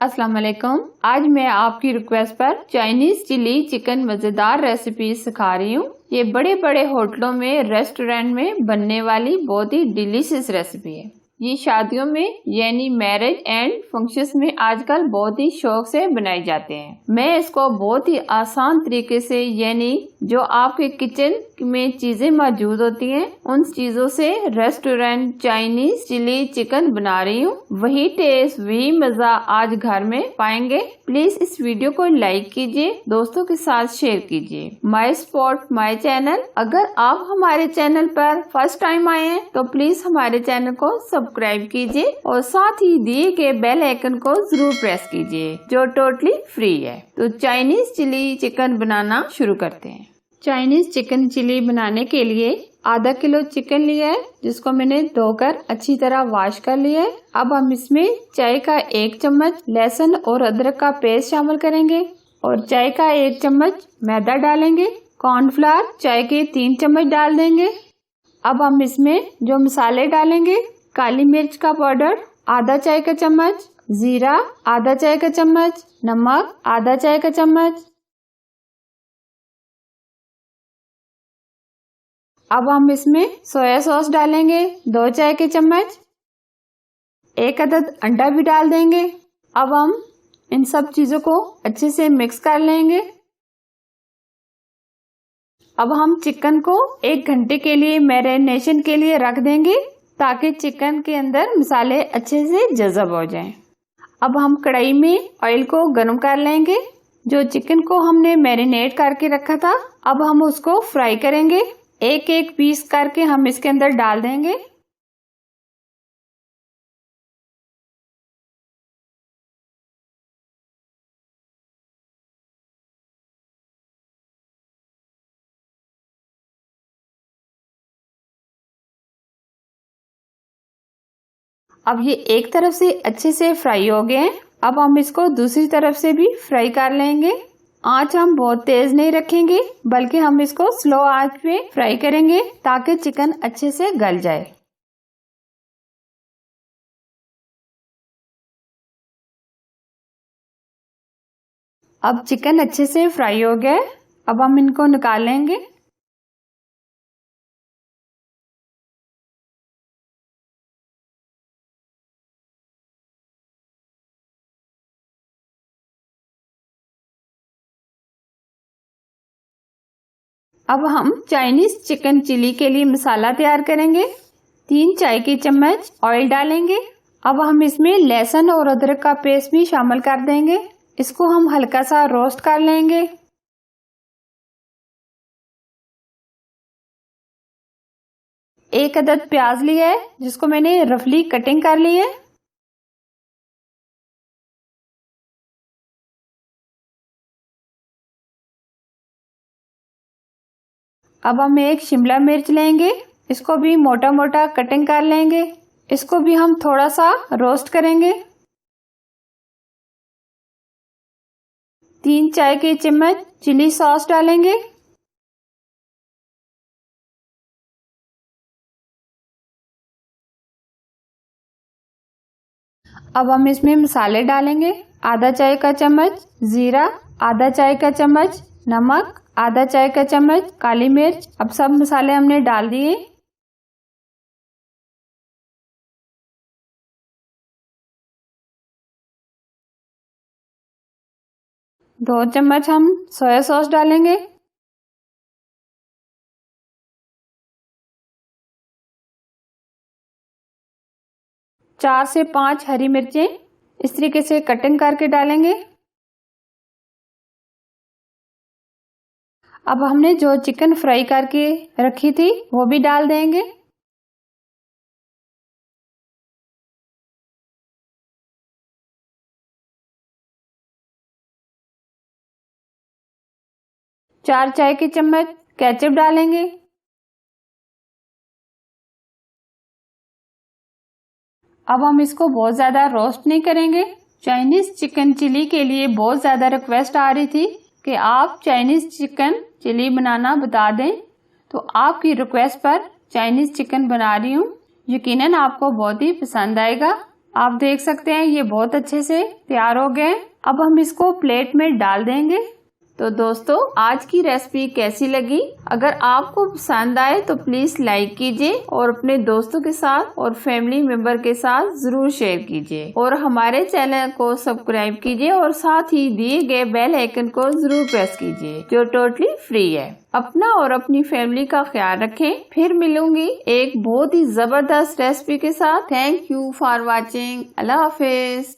अस्सलाम वालेकुम। आज मैं आपकी रिक्वेस्ट पर चाइनीज चिली चिकन मजेदार रेसिपी सिखा रही हूँ। ये बड़े बड़े होटलों में, रेस्टोरेंट में बनने वाली बहुत ही डिलीशियस रेसिपी है। ये शादियों में यानी मैरिज एंड फंक्शंस में आजकल बहुत ही शौक से बनाए जाते हैं। मैं इसको बहुत ही आसान तरीके से यानी जो आपके किचन में चीजें मौजूद होती हैं उन चीजों से रेस्टोरेंट चाइनीज चिली चिकन बना रही हूँ। वही टेस्ट वही मजा आज घर में पाएंगे। प्लीज इस वीडियो को लाइक कीजिए, दोस्तों के साथ शेयर कीजिए। माई स्पॉट माई चैनल, अगर आप हमारे चैनल पर फर्स्ट टाइम आए हैं तो प्लीज हमारे चैनल को सब्सक्राइब कीजिए और साथ ही दिए गए बेल आइकन को जरूर प्रेस कीजिए जो टोटली फ्री है। तो चाइनीज चिली चिकन बनाना शुरू करते हैं। चाइनीज चिकन चिली बनाने के लिए आधा किलो चिकन लिया है जिसको मैंने धोकर अच्छी तरह वॉश कर लिया है। अब हम इसमें चाय का 1 चम्मच लहसुन और अदरक का पेस्ट शामिल करेंगे और चाय का 1 चम्मच मैदा डालेंगे। कॉर्नफ्लावर चाय के 3 चम्मच डाल देंगे। अब हम इसमें जो मसाले डालेंगे, काली मिर्च का पाउडर आधा चाय का चम्मच, जीरा आधा चाय का चम्मच, नमक आधा चाय का चम्मच। अब हम इसमें सोया सॉस डालेंगे 2 चाय के चम्मच, 1 अदद अंडा भी डाल देंगे। अब हम इन सब चीजों को अच्छे से मिक्स कर लेंगे। अब हम चिकन को 1 घंटे के लिए मैरिनेशन के लिए रख देंगे ताकि चिकन के अंदर मसाले अच्छे से जज़ब हो जाएं। अब हम कढ़ाई में ऑयल को गर्म कर लेंगे। जो चिकन को हमने मैरिनेट करके रखा था अब हम उसको फ्राई करेंगे। एक एक पीस करके हम इसके अंदर डाल देंगे। अब ये एक तरफ से अच्छे से फ्राई हो गए हैं। अब हम इसको दूसरी तरफ से भी फ्राई कर लेंगे। आंच हम बहुत तेज नहीं रखेंगे बल्कि हम इसको स्लो आंच पे फ्राई करेंगे ताकि चिकन अच्छे से गल जाए। अब चिकन अच्छे से फ्राई हो गया है। अब हम इनको निकालेंगे। अब हम चाइनीज चिकन चिली के लिए मसाला तैयार करेंगे। 3 चाय के चम्मच ऑयल डालेंगे। अब हम इसमें लहसुन और अदरक का पेस्ट भी शामिल कर देंगे। इसको हम हल्का सा रोस्ट कर लेंगे। एक अदद प्याज लिया है जिसको मैंने रफली कटिंग कर ली है। अब हम 1 शिमला मिर्च लेंगे, इसको भी मोटा मोटा कटिंग कर लेंगे। इसको भी हम थोड़ा सा रोस्ट करेंगे। 3 चाय के चम्मच चिली सॉस डालेंगे। अब हम इसमें मसाले डालेंगे। आधा चाय का चम्मच जीरा, आधा चाय का चम्मच नमक, आधा चाय का चम्मच काली मिर्च। अब सब मसाले हमने डाल दिए। दो चम्मच हम सोया सॉस डालेंगे। चार से 5 हरी मिर्चें इस तरीके से कटिंग करके डालेंगे। अब हमने जो चिकन फ्राई करके रखी थी वो भी डाल देंगे। चार चाय के चम्मच केचप डालेंगे। अब हम इसको बहुत ज्यादा रोस्ट नहीं करेंगे। चाइनीज चिकन चिली के लिए बहुत ज्यादा रिक्वेस्ट आ रही थी कि आप चाइनीज चिकन चिली बनाना बता दें, तो आपकी रिक्वेस्ट पर चाइनीज चिकन बना रही हूँ। यकीनन आपको बहुत ही पसंद आएगा। आप देख सकते हैं ये बहुत अच्छे से तैयार हो गए। अब हम इसको प्लेट में डाल देंगे। तो दोस्तों, आज की रेसिपी कैसी लगी? अगर आपको पसंद आए तो प्लीज लाइक कीजिए और अपने दोस्तों के साथ और फैमिली मेंबर के साथ जरूर शेयर कीजिए और हमारे चैनल को सब्सक्राइब कीजिए और साथ ही दिए गए बेल आइकन को जरूर प्रेस कीजिए जो टोटली फ्री है। अपना और अपनी फैमिली का ख्याल रखें। फिर मिलूंगी एक बहुत ही जबरदस्त रेसिपी के साथ। Thank you for watching. Allah Hafiz.